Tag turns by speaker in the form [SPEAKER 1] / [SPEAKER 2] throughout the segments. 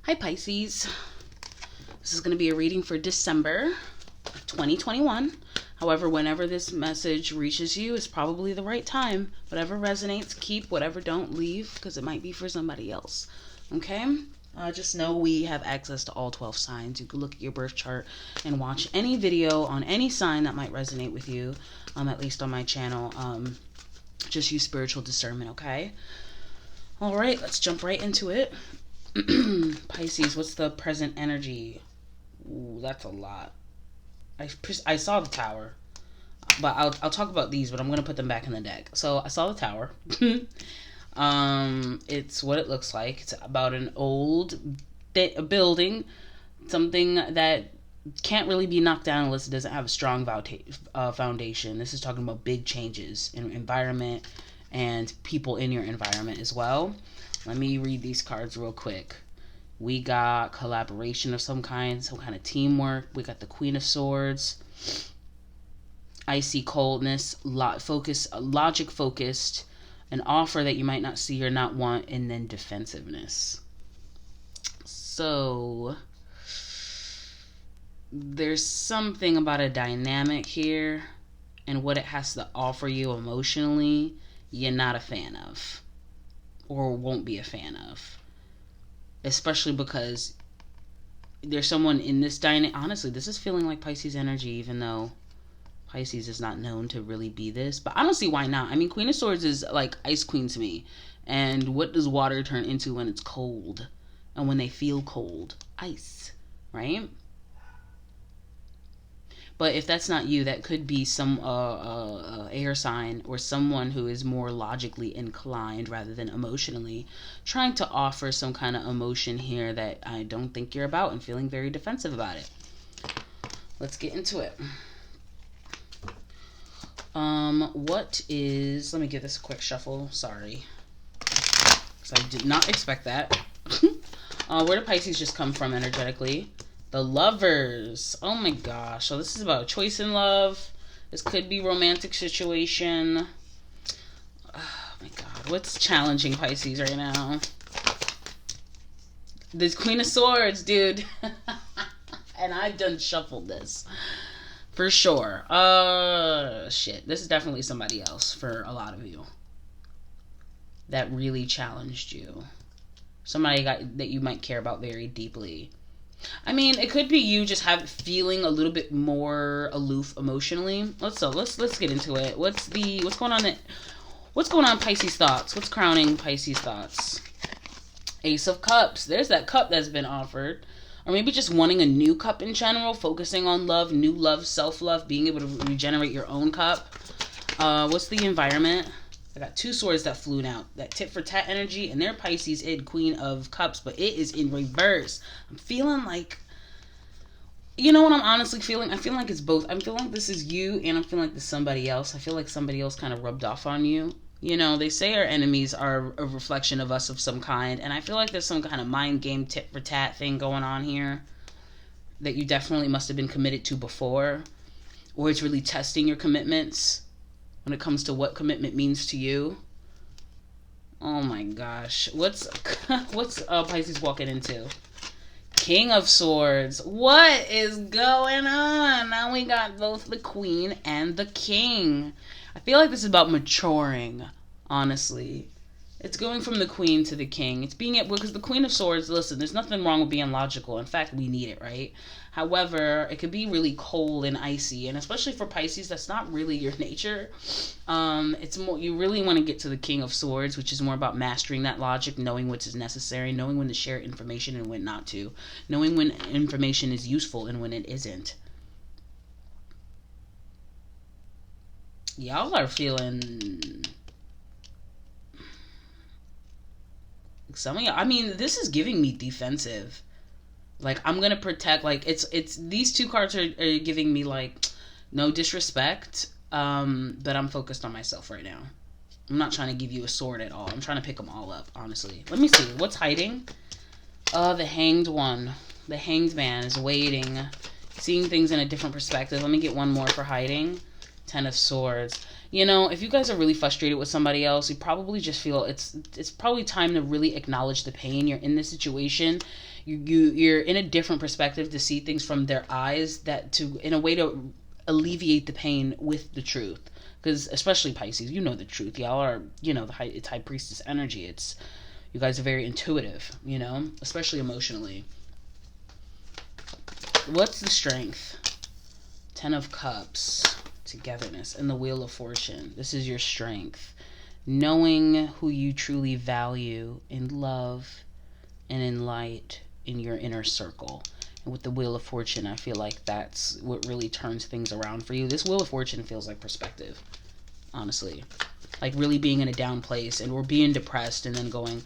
[SPEAKER 1] Hi Pisces, this is going to be a reading for December 2021. However, whenever this message reaches you is probably the right time. Whatever resonates, keep. Whatever don't, leave, because it might be for somebody else. Okay? Just know we have access to all 12 signs. You can look at your birth chart and watch any video on any sign that might resonate with you, at least on my channel. Just use spiritual discernment, okay? All right, let's jump right into it. Pisces, what's the present energy? Ooh, that's a lot. I saw the Tower, but I'll talk about these, but I'm gonna put them back in the deck. So I saw the Tower. It's what it looks like. It's about an old building, something that can't really be knocked down unless it doesn't have a strong foundation. This is talking about big changes in environment and people in your environment as well. Let me read these cards real quick. We got collaboration of some kind of teamwork. We got the Queen of Swords, icy coldness, logic focused, an offer that you might not see or not want, and then defensiveness. So there's something about a dynamic here and what it has to offer you emotionally you're not a fan of, or won't be a fan of, especially because there's someone in this dynamic. Honestly, this is feeling like Pisces energy, even though Pisces is not known to really be this, but I don't see why not. I mean, Queen of Swords is like Ice Queen to me, and what does water turn into when it's cold, and when they feel cold? Ice, right? But if that's not you, that could be some air sign or someone who is more logically inclined rather than emotionally, trying to offer some kind of emotion here that I don't think you're about and feeling very defensive about it. Let's get into it. Let me give this a quick shuffle. Sorry. Because I did not expect that. Where do Pisces just come from energetically? The Lovers. Oh my gosh. So this is about a choice in love. This could be romantic situation. Oh my god. What's challenging Pisces right now? This Queen of Swords, dude. And I've done shuffled this. For sure. Shit. This is definitely somebody else for a lot of you. That really challenged you. Somebody that you might care about very deeply. I mean, it could be you just feeling a little bit more aloof emotionally. Let's get into it. What's going on? What's going on, Pisces thoughts? What's crowning Pisces thoughts? Ace of Cups. There's that cup that's been offered. Or maybe just wanting a new cup in general, focusing on love, new love, self-love, being able to regenerate your own cup. What's the environment? I got two swords that flew out. That tit for tat energy, and they're Pisces in Queen of Cups, but it is in reverse. I'm feeling like, you know what I'm honestly feeling? I feel like it's both. I'm feeling like this is you, and I'm feeling like this is somebody else. I feel like somebody else kind of rubbed off on you. You know, they say our enemies are a reflection of us of some kind, and I feel like there's some kind of mind game tit for tat thing going on here that you definitely must have been committed to before, or it's really testing your commitments when it comes to what commitment means to you. Oh my gosh. What's Pisces walking into? King of Swords. What is going on? Now we got both the Queen and the King. I feel like this is about maturing, honestly. It's going from the Queen to the King. It's being because the Queen of Swords, listen, there's nothing wrong with being logical. In fact, we need it, right? However, it could be really cold and icy, and especially for Pisces, that's not really your nature. It's more, you really want to get to the King of Swords, which is more about mastering that logic, knowing what is necessary, knowing when to share information and when not to, knowing when information is useful and when it isn't. Y'all are feeling, some of y'all, I mean, this is giving me defensive. Like, I'm gonna protect, like, it's these two cards are giving me, like, no disrespect, but I'm focused on myself right now. I'm not trying to give you a sword at all. I'm trying to pick them all up, honestly. Let me see. What's hiding? The Hanged One. The Hanged Man is waiting, seeing things in a different perspective. Let me get one more for hiding. Ten of Swords. You know, if you guys are really frustrated with somebody else, you probably just feel it's probably time to really acknowledge the pain. You're in this situation. You're in a different perspective to see things from their eyes, that to in a way to alleviate the pain with the truth. Because especially Pisces, you know the truth. Y'all are, you know, it's High Priestess energy. It's, you guys are very intuitive, you know, especially emotionally. What's the strength? Ten of Cups, togetherness, and the Wheel of Fortune. This is your strength. Knowing who you truly value in love and in light in your inner circle. And with the Wheel of Fortune, I feel like that's what really turns things around for you. This Wheel of Fortune feels like perspective, honestly. Like really being in a down place and we're being depressed and then going,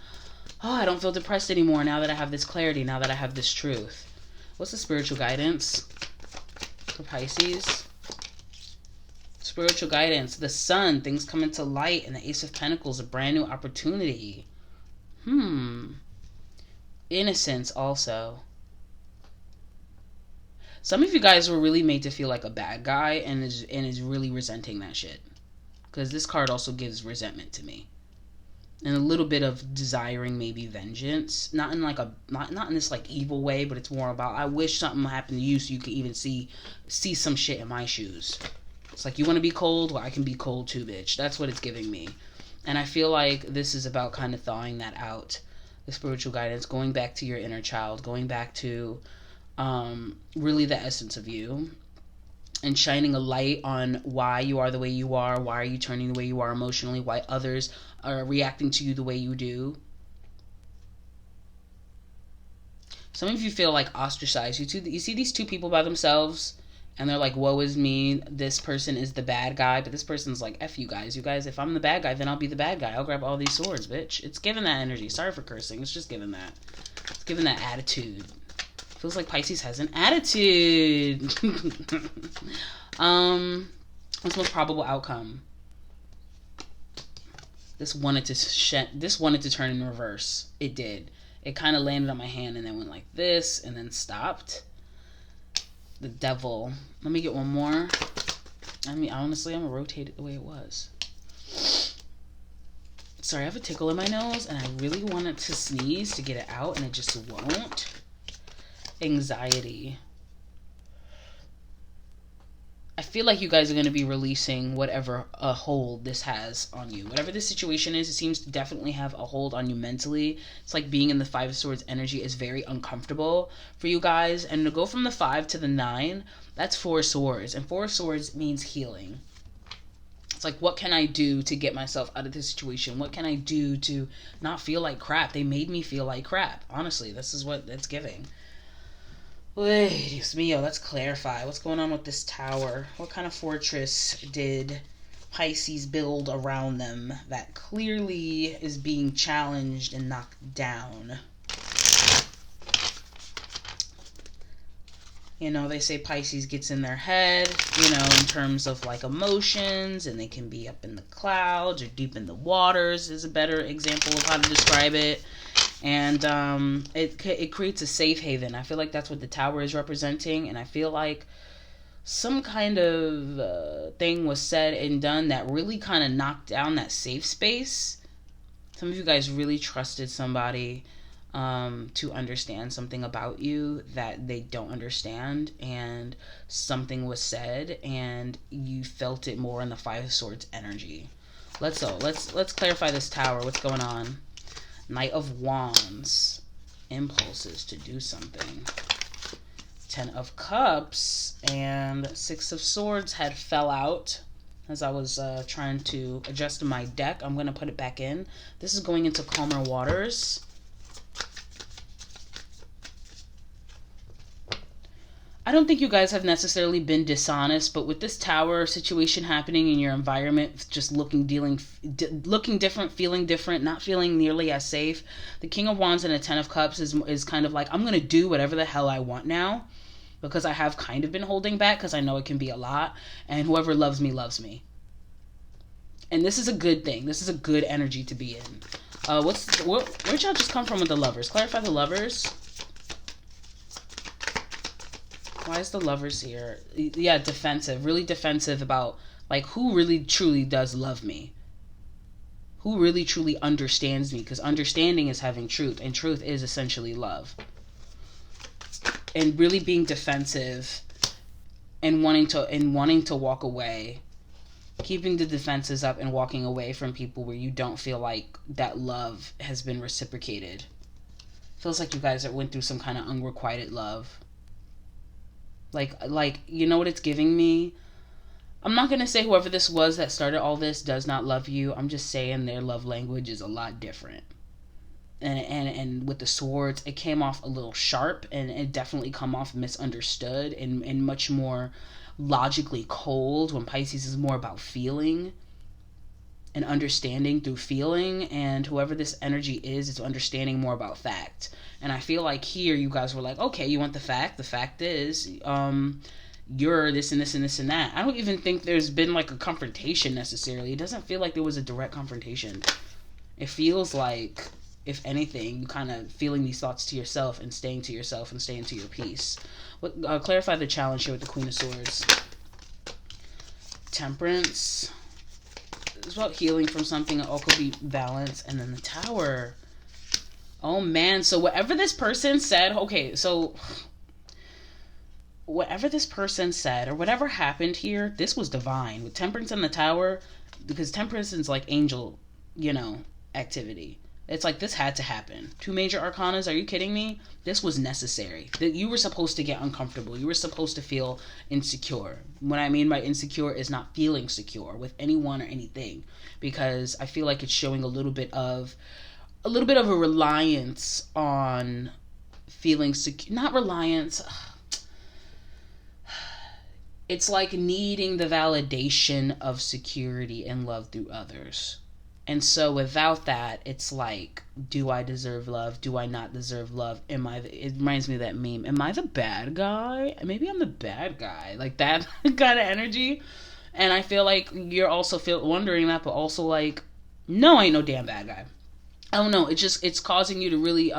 [SPEAKER 1] oh, I don't feel depressed anymore now that I have this clarity, now that I have this truth. What's the spiritual guidance for Pisces? Spiritual guidance, the Sun, things come into light, and the Ace of Pentacles, a brand new opportunity. Innocence also. Some of you guys were really made to feel like a bad guy and is really resenting that shit. Because this card also gives resentment to me. And a little bit of desiring maybe vengeance. Not in like not in this like evil way, but it's more about, I wish something happened to you so you could even see some shit in my shoes. It's like, you want to be cold? Well, I can be cold too, bitch. That's what it's giving me. And I feel like this is about kind of thawing that out. The spiritual guidance, going back to your inner child, going back to really the essence of you, and shining a light on why you are the way you are, why are you turning the way you are emotionally, why others are reacting to you the way you do. Some of you feel like ostracized. You see these two people by themselves, and they're like, woe is me, this person is the bad guy, but this person's like, F you guys. You guys, if I'm the bad guy, then I'll be the bad guy. I'll grab all these swords, bitch. It's giving that energy. Sorry for cursing. It's just giving that. It's giving that attitude. Feels like Pisces has an attitude. What's most probable outcome? This wanted to turn in reverse. It did. It kind of landed on my hand and then went like this and then stopped. The Devil. Let me get one more. I mean, honestly, I'm gonna rotate it the way it was. Sorry, I have a tickle in my nose and I really wanted to sneeze to get it out and it just won't. Anxiety. I feel like you guys are going to be releasing whatever a hold this has on you. Whatever this situation is, it seems to definitely have a hold on you mentally. It's like being in the Five of Swords energy is very uncomfortable for you guys. And to go from the 5 to the 9, that's 4 swords. And 4 swords means healing. It's like, what can I do to get myself out of this situation? What can I do to not feel like crap? They made me feel like crap. Honestly, this is what it's giving. Wait, Dios mío, let's clarify. What's going on with this tower? What kind of fortress did Pisces build around them that clearly is being challenged and knocked down? You know, they say Pisces gets in their head, you know, in terms of like emotions, and they can be up in the clouds or deep in the waters is a better example of how to describe it. And it creates a safe haven. I feel like that's what the tower is representing. And I feel like some kind of thing was said and done that really kind of knocked down that safe space. Some of you guys really trusted somebody to understand something about you that they don't understand. And something was said and you felt it more in the Five of Swords energy. Let's clarify this tower. What's going on? Knight of Wands, impulses to do something. 10 of Cups and 6 of Swords had fell out as I was trying to adjust my deck. I'm going to put it back in. This is going into calmer waters. I don't think you guys have necessarily been dishonest, but with this tower situation happening in your environment, just looking different, feeling different, not feeling nearly as safe, the King of Wands and the 10 of Cups is kind of like, I'm going to do whatever the hell I want now, because I have kind of been holding back because I know it can be a lot, and whoever loves me, loves me. And this is a good thing. This is a good energy to be in. Where'd y'all just come from with the Lovers? Clarify the Lovers. Why is the Lovers here? Yeah, defensive. Really defensive about Like, who really truly does love me? Who really truly understands me? Because understanding is having truth, and truth is essentially love. And really being defensive and wanting to walk away, keeping the defenses up and walking away from people where you don't feel like that love has been reciprocated. Feels like you guys went through some kind of unrequited love. Like, you know what it's giving me? I'm not going to say whoever this was that started all this does not love you. I'm just saying their love language is a lot different. And with the swords, it came off a little sharp, and it definitely come off misunderstood and much more logically cold, when Pisces is more about feeling and understanding through feeling, and whoever this energy is understanding more about fact. And I feel like here you guys were like, okay, you want the fact? The fact is, you're this and this and this and that. I don't even think there's been like a confrontation necessarily. It doesn't feel like there was a direct confrontation. It feels like, if anything, you kind of feeling these thoughts to yourself and staying to yourself and staying to your peace. Clarify the challenge here with the Queen of Swords. Temperance. It's about healing from something. It all could be balance. And then the Tower. Oh man, so whatever this person said, okay, so whatever this person said or whatever happened here, this was divine. With Temperance and the Tower, because Temperance is like angel, activity. It's like, this had to happen. 2 major arcanas, are you kidding me? This was necessary. That you were supposed to get uncomfortable. You were supposed to feel insecure. What I mean by insecure is not feeling secure with anyone or anything, because I feel like it's showing a little bit of a reliance on feeling secure. Not reliance. It's like needing the validation of security and love through others. And so without that, it's like, do I deserve love? Do I not deserve love? It reminds me of that meme. Am I the bad guy? Maybe I'm the bad guy. Like that kind of energy. And I feel like you're also wondering that, but also like, no, I ain't no damn bad guy. I don't know. It's causing you to really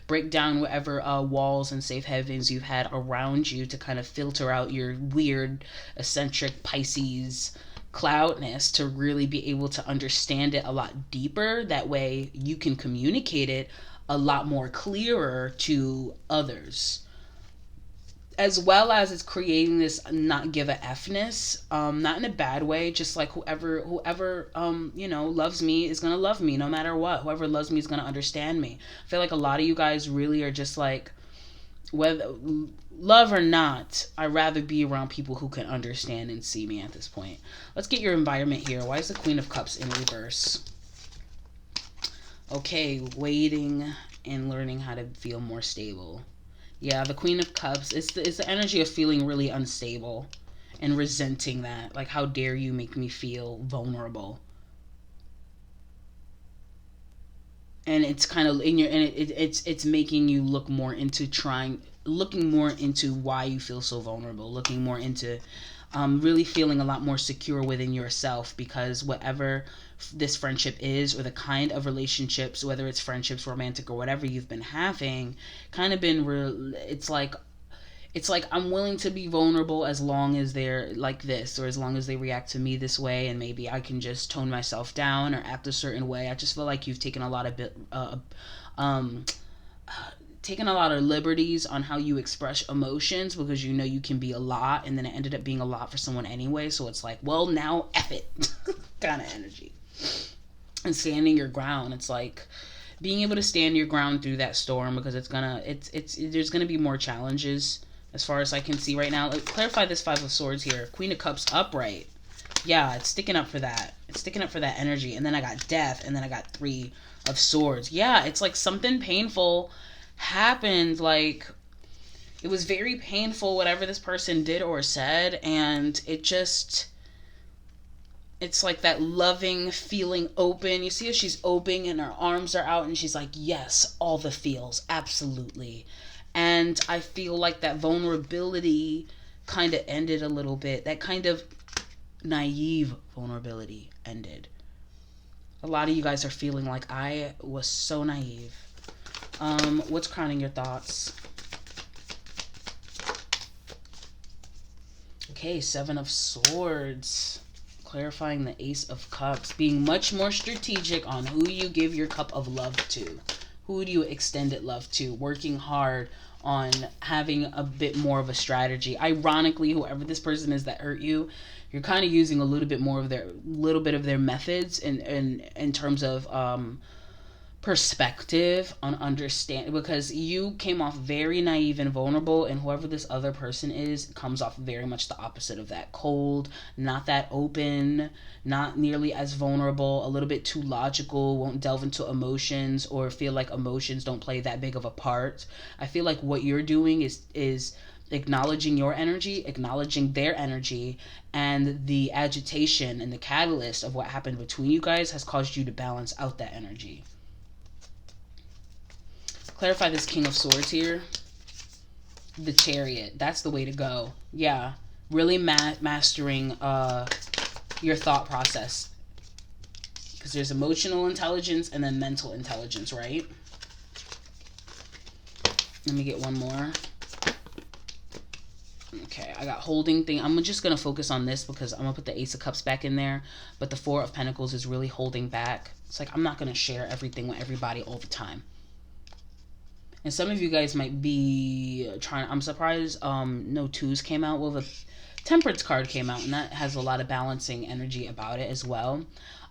[SPEAKER 1] break down whatever walls and safe havens you've had around you to kind of filter out your weird, eccentric Pisces cloudness, to really be able to understand it a lot deeper. That way you can communicate it a lot more clearer to others, as well as it's creating this not give a f-ness, not in a bad way, just like whoever loves me is gonna love me no matter what. Whoever loves me is gonna understand me. I feel like a lot of you guys really are just like, whether love or not, I'd rather be around people who can understand and see me at this point. Let's get your environment here. Why is the Queen of Cups in reverse? Okay, waiting and learning how to feel more stable. Yeah, the Queen of Cups is the energy of feeling really unstable and resenting that. Like, how dare you make me feel vulnerable? And it's kind of in your, and it's making you look more into looking more into why you feel so vulnerable, looking more into really feeling a lot more secure within yourself, because whatever this friendship is, or the kind of relationships, whether it's friendships, romantic, or whatever you've been having, kind of been it's like I'm willing to be vulnerable as long as they're like this, or as long as they react to me this way, and maybe I can just tone myself down or act a certain way. I just feel like you've taken a lot of liberties on how you express emotions, because you can be a lot, and then it ended up being a lot for someone anyway. So it's like, well, now F it kind of energy. And standing your ground, it's like being able to stand your ground through that storm, because there's gonna be more challenges as far as I can see right now. Clarify this 5 of Swords here. Queen of Cups upright. Yeah, it's sticking up for that. It's sticking up for that energy. And then I got Death, and then I got 3 of Swords. Yeah, it's like something painful happened. Like, it was very painful, whatever this person did or said, and it's like that loving feeling open. You see how she's open and her arms are out, and she's like, yes, all the feels, absolutely. And I feel like that vulnerability kind of ended a little bit. That kind of naive vulnerability ended. A lot of you guys are feeling like, I was so naive. What's crowning your thoughts? Okay, 7 of Swords. Clarifying the Ace of Cups. Being much more strategic on who you give your cup of love to. Who do you extend it love to? Working hard on having a bit more of a strategy. Ironically, whoever this person is that hurt you, you're kind of using a little bit of their methods in terms of perspective on understand, because you came off very naive and vulnerable, and whoever this other person is comes off very much the opposite of that. Cold, not that open, not nearly as vulnerable, a little bit too logical, won't delve into emotions, or feel like emotions don't play that big of a part. I feel like what you're doing is acknowledging your energy, acknowledging their energy, and the agitation and the catalyst of what happened between you guys has caused you to balance out that energy. Clarify this King of Swords here. The Chariot. That's the way to go. Yeah. Really mastering your thought process. Because there's emotional intelligence and then mental intelligence, right? Let me get one more. Okay, I got holding thing. I'm just going to focus on this because I'm going to put the Ace of Cups back in there. But the Four of Pentacles is really holding back. It's like I'm not going to share everything with everybody all the time. And some of you guys might be trying. I'm surprised no twos came out. Well, the Temperance card came out, and that has a lot of balancing energy about it as well.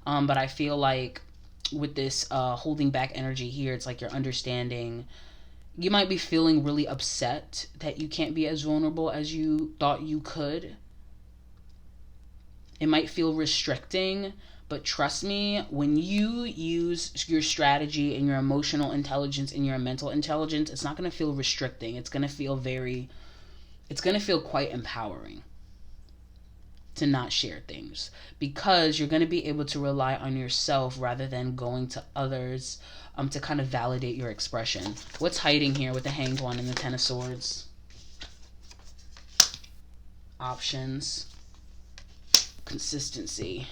[SPEAKER 1] But I feel like with this holding back energy here, it's like you're understanding. You might be feeling really upset that you can't be as vulnerable as you thought you could. It might feel restricting. But trust me, when you use your strategy and your emotional intelligence and your mental intelligence, it's not going to feel restricting. It's going to feel quite empowering to not share things, because you're going to be able to rely on yourself rather than going to others to kind of validate your expression. What's hiding here with the Hanged One and the Ten of Swords? Options. Consistency.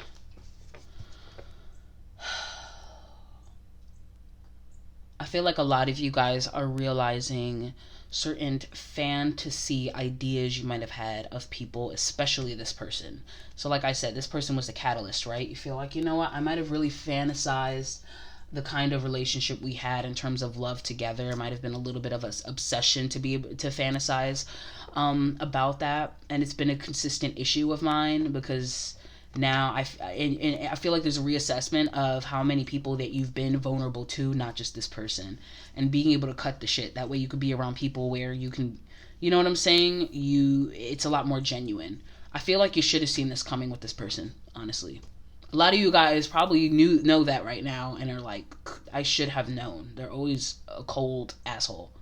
[SPEAKER 1] I feel like a lot of you guys are realizing certain fantasy ideas you might have had of people, especially this person. So like I said, this person was the catalyst, right? You feel like, you know what, I might have really fantasized the kind of relationship we had in terms of love together. It might have been a little bit of an obsession to be able to fantasize about that. And it's been a consistent issue of mine, because now I feel like there's a reassessment of how many people that you've been vulnerable to, not just this person, and being able to cut the shit. That way you could be around people where you can, you know what I'm saying? It's a lot more genuine. I feel like you should have seen this coming with this person, honestly. A lot of you guys probably know that right now and are like, I should have known. They're always a cold asshole.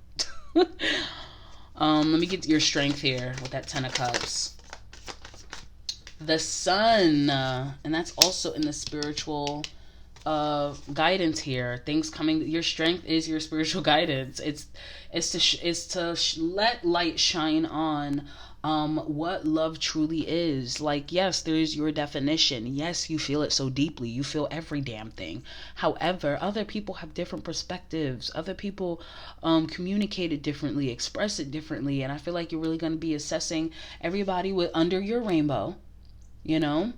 [SPEAKER 1] Let me get your strength here with that Ten of Cups. The Sun, and that's also in the spiritual guidance here. Things coming. Your strength is your spiritual guidance. It's to let light shine on what love truly is. Like, yes, there's your definition. Yes, you feel it so deeply. You feel every damn thing. However, other people have different perspectives. Other people communicate it differently, express it differently, and I feel like you're really going to be assessing everybody under your rainbow. You know,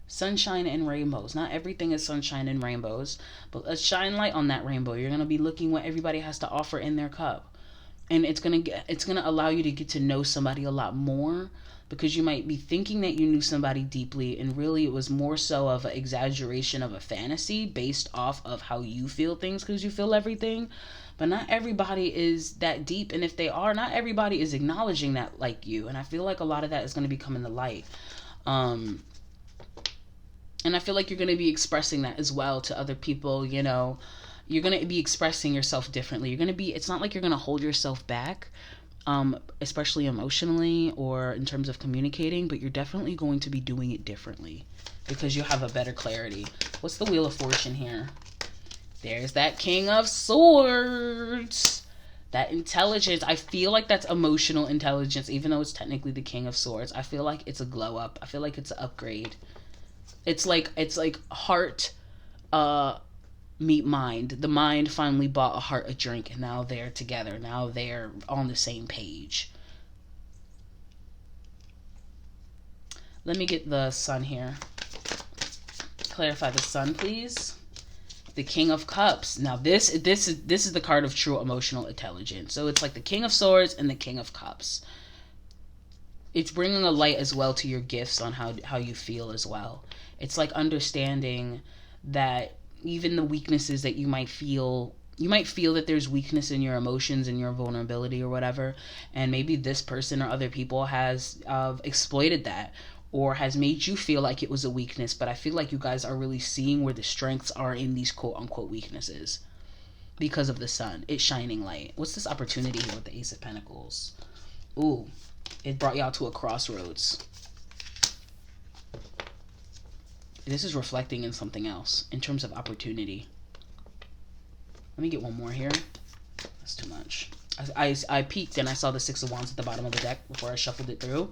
[SPEAKER 1] sunshine and rainbows. Not everything is sunshine and rainbows, but let's shine light on that rainbow. You're gonna be looking what everybody has to offer in their cup, and it's gonna allow you to get to know somebody a lot more, because you might be thinking that you knew somebody deeply, and really it was more so of an exaggeration of a fantasy based off of how you feel things, because you feel everything. But not everybody is that deep, and if they are, not everybody is acknowledging that like you. And I feel like a lot of that is going to be coming to light. And I feel like you're going to be expressing that as well to other people. You know, you're going to be expressing yourself differently. It's not like you're going to hold yourself back, especially emotionally or in terms of communicating, but you're definitely going to be doing it differently because you have a better clarity. What's the Wheel of Fortune here? There's that King of Swords. That intelligence. I feel like that's emotional intelligence, even though it's technically the King of Swords. I feel like it's a glow up. I feel like it's an upgrade. It's like heart meet mind. The mind finally bought a heart a drink, and now they're together. Now they're on the same page. Let me get the Sun here. Clarify the Sun, please. The King of Cups. Now this is the card of true emotional intelligence. So it's like the King of Swords and the King of Cups. It's bringing a light as well to your gifts on how you feel as well. It's like understanding that even the weaknesses that you might feel that there's weakness in your emotions and your vulnerability or whatever, and maybe this person or other people has exploited that or has made you feel like it was a weakness, but I feel like you guys are really seeing where the strengths are in these quote-unquote weaknesses because of the Sun. It's shining light. What's this opportunity here with the Ace of Pentacles? Ooh, it brought y'all to a crossroads. This is reflecting in something else in terms of opportunity. Let me get one more here. That's too much. I peeked and I saw the Six of Wands at the bottom of the deck before I shuffled it through.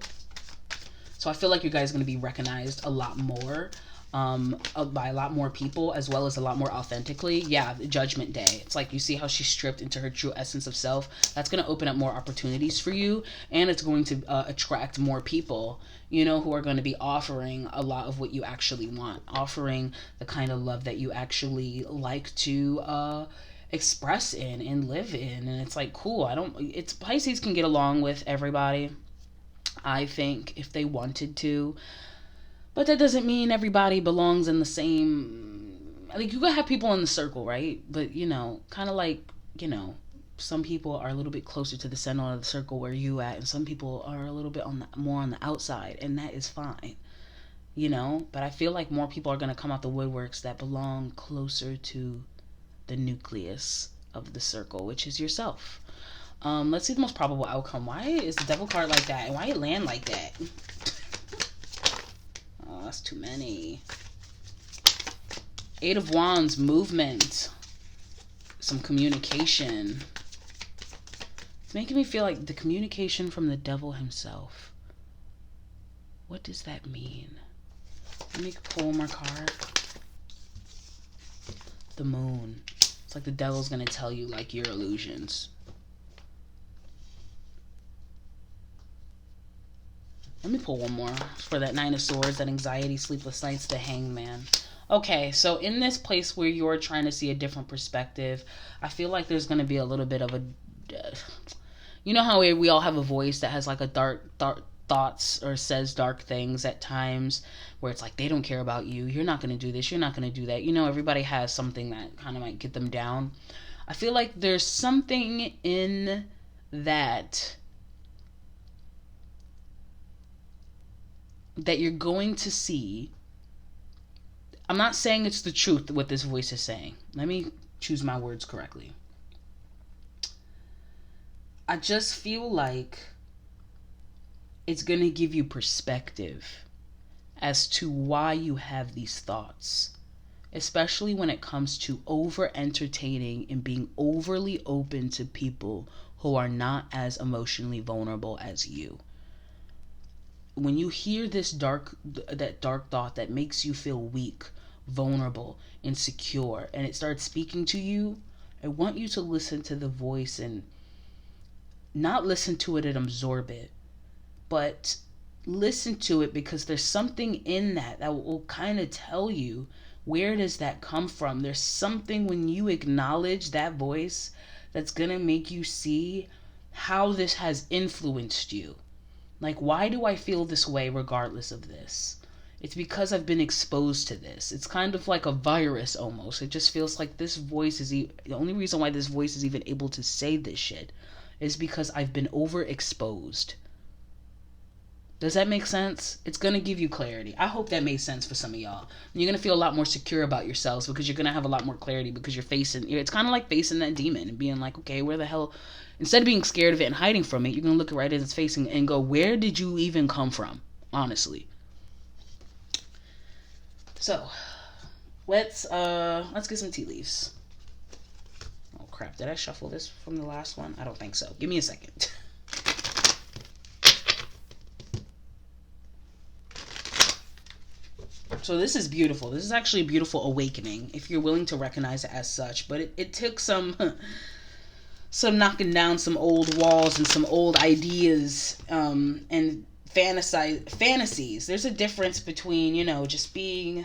[SPEAKER 1] So I feel like you guys are going to be recognized a lot more by a lot more people, as well as a lot more authentically. Yeah, Judgment Day. It's like you see how she stripped into her true essence of self. That's going to open up more opportunities for you, and it's going to attract more people, you know, who are going to be offering a lot of what you actually want, offering the kind of love that you actually like to express in and live in. And it's like, cool. It's Pisces can get along with everybody, I think, if they wanted to. But that doesn't mean everybody belongs in the same... Like, you gotta have people in the circle, right? But, you know, kind of like, you know, some people are a little bit closer to the center of the circle where you at, and some people are a little bit more on the outside, and that is fine, you know? But I feel like more people are gonna come out the woodworks that belong closer to the nucleus of the circle, which is yourself. Let's see the most probable outcome. Why is the Devil card like that? And why it land like that? Oh, that's too many. Eight of Wands, movement. Some communication. It's making me feel like the communication from the Devil himself. What does that mean? Let me pull one more card. The Moon. It's like the Devil's gonna tell you, like, your illusions. Let me pull one more for that Nine of Swords, that anxiety, sleepless nights, the Hangman. Okay, so in this place where you're trying to see a different perspective, I feel like there's going to be a little bit of a... You know how we all have a voice that has like a dark thoughts or says dark things at times where it's like, they don't care about you. You're not going to do this. You're not going to do that. You know, everybody has something that kind of might get them down. I feel like there's something in that you're going to see. I'm not saying it's the truth what this voice is saying. Let me choose my words correctly. I just feel like it's going to give you perspective as to why you have these thoughts, especially when it comes to over entertaining and being overly open to people who are not as emotionally vulnerable as you. When you hear that dark thought that makes you feel weak, vulnerable, insecure, and it starts speaking to you, I want you to listen to the voice and not listen to it and absorb it, but listen to it because there's something in that will kind of tell you, where does that come from? There's something when you acknowledge that voice that's gonna make you see how this has influenced you. Like, why do I feel this way regardless of this? It's because I've been exposed to this. It's kind of like a virus almost. It just feels like this voice is... the only reason why this voice is even able to say this shit is because I've been overexposed. Does that make sense? It's going to give you clarity. I hope that made sense for some of y'all. You're going to feel a lot more secure about yourselves because you're going to have a lot more clarity because you're facing... It's kind of like facing that demon and being like, okay, where the hell... Instead of being scared of it and hiding from it, you're going to look right at its face and go, where did you even come from? Honestly. So, let's get some tea leaves. Oh crap, did I shuffle this from the last one? I don't think so. Give me a second. So this is beautiful. This is actually a beautiful awakening, if you're willing to recognize it as such. But it took some knocking down some old walls and some old ideas and fantasies. There's a difference between, you know, just being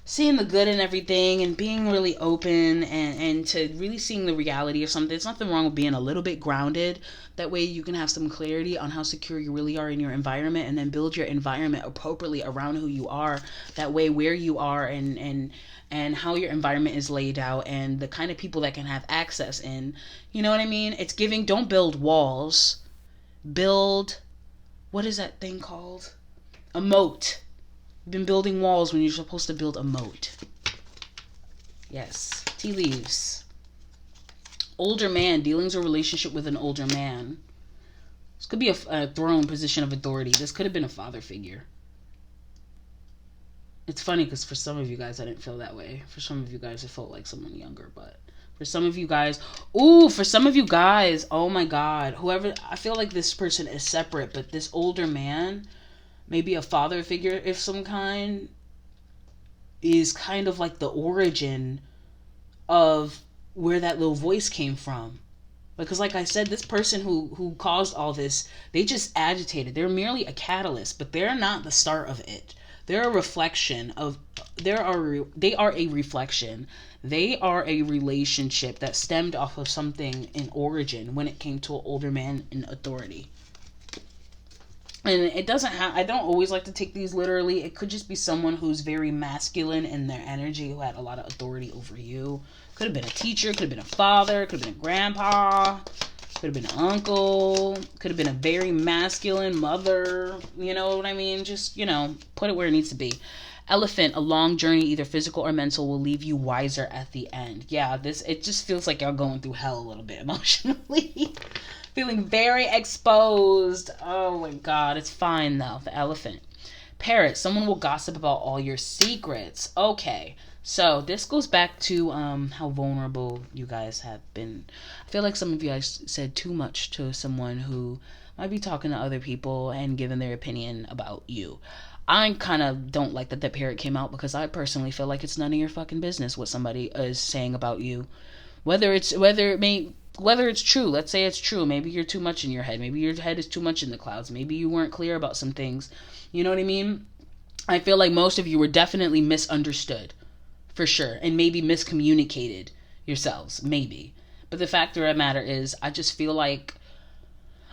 [SPEAKER 1] seeing the good in everything and being really open and to really seeing the reality of something. There's nothing wrong with being a little bit grounded. That way you can have some clarity on how secure you really are in your environment, and then build your environment appropriately around who you are. That way where you are and how your environment is laid out and the kind of people that can have access in. You know what I mean? It's giving, don't build walls. Build, what is that thing called? A moat. You've been building walls when you're supposed to build a moat. Yes. Tea leaves. Older man. Dealings or relationship with an older man. This could be a throne, position of authority. This could have been a father figure. It's funny because for some of you guys, I didn't feel that way. For some of you guys, it felt like someone younger. But for some of you guys, oh my God. Whoever, I feel like this person is separate, but this older man, maybe a father figure of some kind, is kind of like the origin of where that little voice came from. Because like I said, this person who caused all this, they just agitated. They're merely a catalyst, but they're not the start of it. They're a reflection of, they are a reflection. They are a relationship that stemmed off of something in origin when it came to an older man in authority. And it doesn't have, I don't always like to take these literally. It could just be someone who's very masculine in their energy, who had a lot of authority over you. Could have been a teacher, could have been a father, could have been a grandpa, could have been an uncle, could have been a very masculine mother. You know what I mean? Just, put it where it needs to be. Elephant, a long journey, either physical or mental, will leave you wiser at the end. Yeah, it just feels like y'all going through hell a little bit emotionally. Feeling very exposed. Oh my God, it's fine though. The elephant. Parrot, someone will gossip about all your secrets. Okay, so this goes back to how vulnerable you guys have been. I feel like some of you guys said too much to someone who might be talking to other people and giving their opinion about you. I kind of don't like that parrot came out, because I personally feel like it's none of your fucking business what somebody is saying about you. Whether it's true, let's say it's true. Maybe you're too much in your head. Maybe your head is too much in the clouds. Maybe you weren't clear about some things. You know what I mean? I feel like most of you were definitely misunderstood. For sure. And maybe miscommunicated yourselves. Maybe. But the fact of the matter is, I just feel like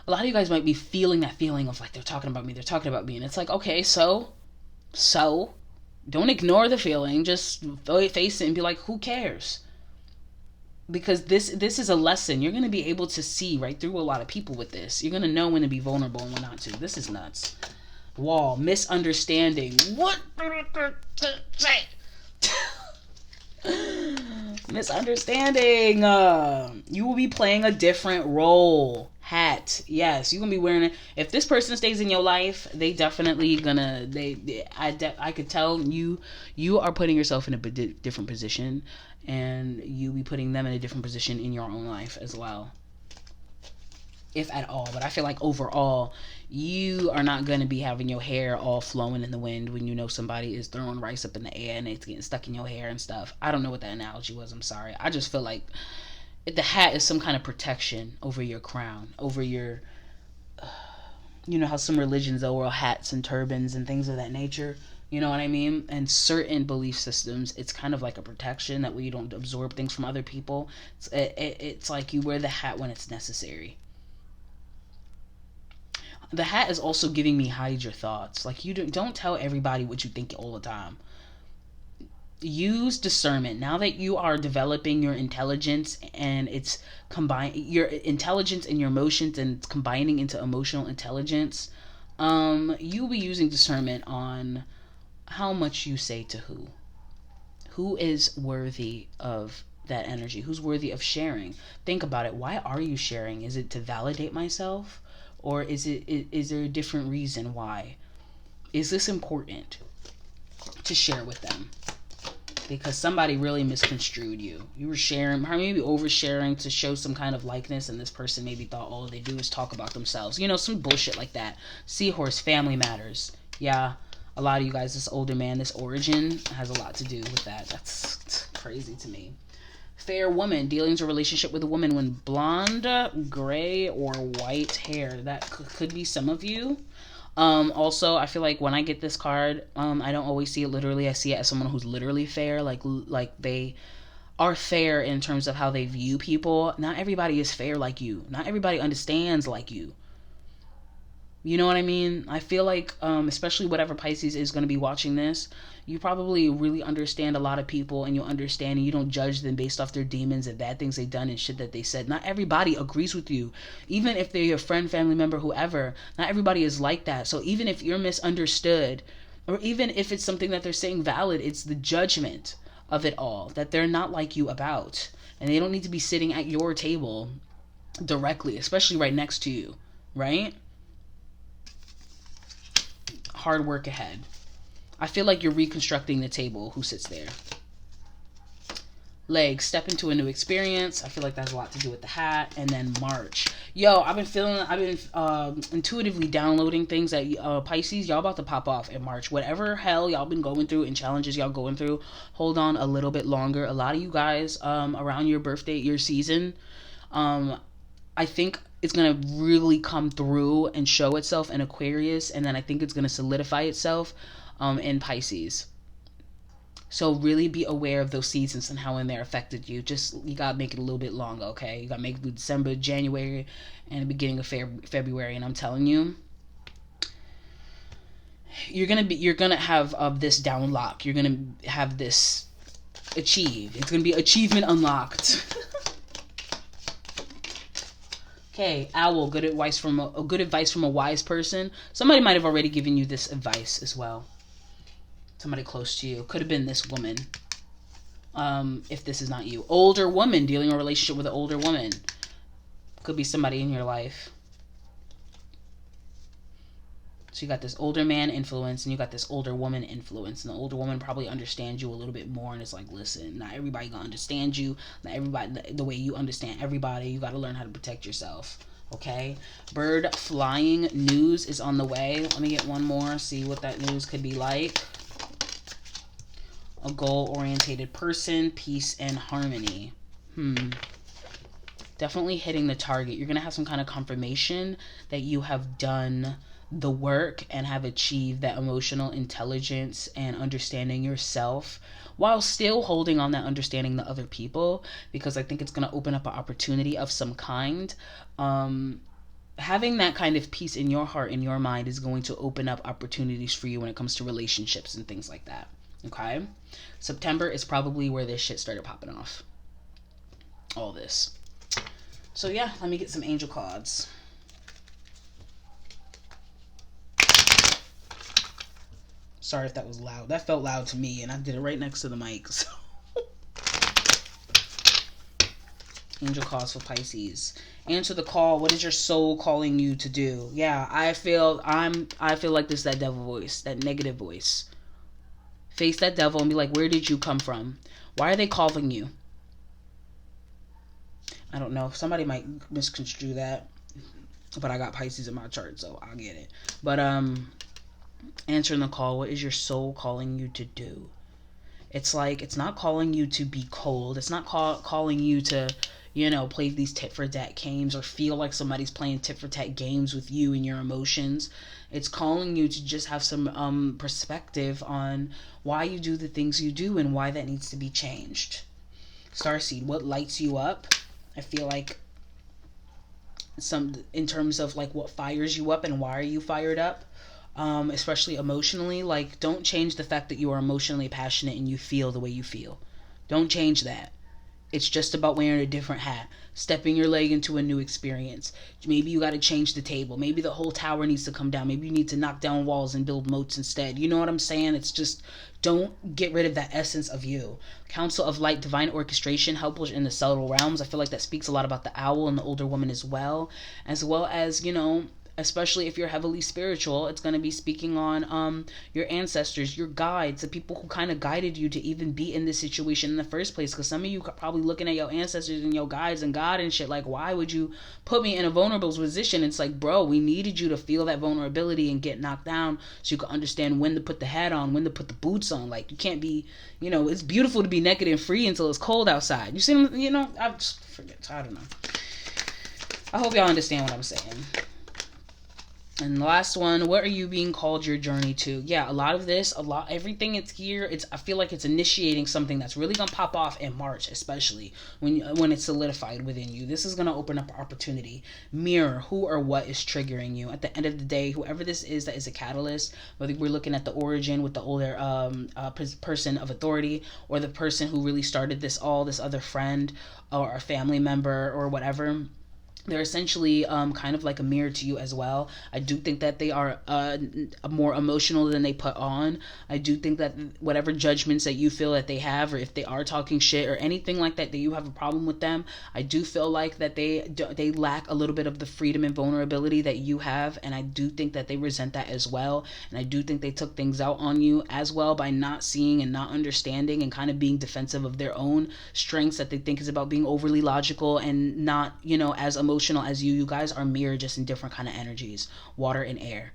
[SPEAKER 1] a lot of you guys might be feeling that feeling of like, they're talking about me. And it's like, okay, so don't ignore the feeling. Just face it and be like, who cares? Because this is a lesson. You're going to be able to see right through a lot of people with this. You're going to know when to be vulnerable and when not to. This is nuts. Wall. Misunderstanding. What? Misunderstanding. You will be playing a different role. Hat. Yes, you're going to be wearing it. If this person stays in your life, they definitely gonna, I could tell you are putting yourself in a different position. And you be putting them in a different position in your own life as well. If at all. But I feel like overall, you are not going to be having your hair all flowing in the wind when you know somebody is throwing rice up in the air and it's getting stuck in your hair and stuff. I don't know what that analogy was. I'm sorry. I just feel like the hat is some kind of protection over your crown. Over your... you know how some religions wear hats and turbans and things of that nature? You know what I mean? And certain belief systems, it's kind of like a protection. That way you don't absorb things from other people. It's like you wear the hat when it's necessary. The hat is also giving me hide your thoughts. Like, you don't tell everybody what you think all the time. Use discernment. Now that you are developing your intelligence and it's your intelligence and your emotions and it's combining into emotional intelligence, you'll be using discernment on how much you say to who. Who is worthy of that energy? Who's worthy of sharing? Think about it. Why are you sharing? Is it to validate myself? Or is there a different reason why? Is this important to share with them? Because somebody really misconstrued you. You were sharing, maybe oversharing to show some kind of likeness, and this person maybe thought all they do is talk about themselves. You know, some bullshit like that. Seahorse, family matters. Yeah, a lot of you guys, this older man, this origin has a lot to do with that. That's crazy to me. Fair woman, dealings or relationship with a woman when blonde, gray, or white hair. That could be some of you. Also, I feel like when I get this card, I don't always see it literally. I see it as someone who's literally fair, like they are fair in terms of how they view people. Not everybody is fair like you. Not everybody understands like you. You know what I mean? I feel like, especially whatever Pisces is going to be watching this, you probably really understand a lot of people, and you understand, and you don't judge them based off their demons and bad things they've done and shit that they said. Not everybody agrees with you. Even if they're your friend, family member, whoever, not everybody is like that. So even if you're misunderstood, or even if it's something that they're saying valid, it's the judgment of it all that they're not like you about. And they don't need to be sitting at your table directly, especially right next to you, right? Hard work ahead. I feel like you're reconstructing the table. Who sits there? Legs, step into a new experience. I feel like that's a lot to do with the hat. And then March. Yo, I've been intuitively downloading things that Pisces, y'all about to pop off in March. Whatever hell y'all been going through and challenges y'all going through, hold on a little bit longer. A lot of you guys around your birthday, your season, I think it's going to really come through and show itself in Aquarius, and then I think it's going to solidify itself in Pisces. So really be aware of those seasons and how when they're affected you. Just, you got to make it a little bit longer, okay? You got to make it through December, January, and the beginning of February, and I'm telling you, you're going to have this down lock. You're going to have this achieve. It's going to be achievement unlocked. Okay, owl, good advice from a wise person. Somebody might have already given you this advice as well. Somebody close to you. Could have been this woman. If this is not you. Older woman, dealing a relationship with an older woman. Could be somebody in your life. So you got this older man influence and you got this older woman influence. And the older woman probably understands you a little bit more and it's like, listen, not everybody gonna understand you. Not everybody the way you understand everybody. You gotta learn how to protect yourself. Okay? Bird flying news is on the way. Let me get one more, see what that news could be like. A goal-oriented person, peace and harmony. Definitely hitting the target. You're gonna have some kind of confirmation that you have done the work and have achieved that emotional intelligence and understanding yourself while still holding on that understanding the other people, because I think it's going to open up an opportunity of some kind. Having that kind of peace in your heart, in your mind, is going to open up opportunities for you when it comes to relationships and things like that. Okay? September is probably where this shit started popping off. All this. So yeah, let me get some angel cards. Sorry if that was loud. That felt loud to me, and I did it right next to the mic. So. Angel calls for Pisces. Answer the call. What is your soul calling you to do? Yeah, I feel like this is that devil voice, that negative voice. Face that devil and be like, where did you come from? Why are they calling you? I don't know. Somebody might misconstrue that, but I got Pisces in my chart, so I'll get it. But answering the call. What is your soul calling you to do? It's like, it's not calling you to be cold. It's not calling you to, play these tit-for-tat games or feel like somebody's playing tit-for-tat games with you and your emotions. It's calling you to just have some perspective on why you do the things you do and why that needs to be changed. Starseed, what lights you up? I feel like in terms of like what fires you up and why are you fired up? Especially emotionally, like, don't change the fact that you are emotionally passionate and you feel the way you feel. Don't change that. It's just about wearing a different hat, stepping your leg into a new experience. Maybe you got to change the table. Maybe the whole tower needs to come down. Maybe you need to knock down walls and build moats instead. You know what I'm saying? It's just, don't get rid of that essence of you. Council of Light, divine orchestration, helpful in the subtle realms. I feel like that speaks a lot about the owl and the older woman as well as, especially if you're heavily spiritual, it's going to be speaking on your ancestors, your guides, the people who kind of guided you to even be in this situation in the first place. Because some of you are probably looking at your ancestors and your guides and God and shit like, why would you put me in a vulnerable position? It's like, bro, we needed you to feel that vulnerability and get knocked down so you can understand when to put the hat on, when to put the boots on. Like, you can't be, it's beautiful to be naked and free until it's cold outside. You see, I just forget. I don't know. I hope y'all understand what I'm saying. And the last one, what are you being called your journey to? Yeah, a lot of this, everything it's here. I feel like it's initiating something that's really gonna pop off in March, especially when it's solidified within you. This is gonna open up opportunity. Mirror who or what is triggering you. At the end of the day, whoever this is that is a catalyst, whether we're looking at the origin with the older person of authority, or the person who really started this other friend or a family member or whatever, they're essentially kind of like a mirror to you as well. I do think that they are more emotional than they put on. I do think that whatever judgments that you feel that they have, or if they are talking shit or anything like that, that you have a problem with them, I do feel like that they lack a little bit of the freedom and vulnerability that you have, and I do think that they resent that as well. And I do think they took things out on you as well by not seeing and not understanding and kind of being defensive of their own strengths that they think is about being overly logical and not, as emotional as you. You guys are mirror, just in different kind of energies, water and air.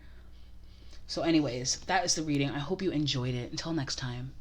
[SPEAKER 1] So anyways, that is the reading. I hope you enjoyed it. Until next time.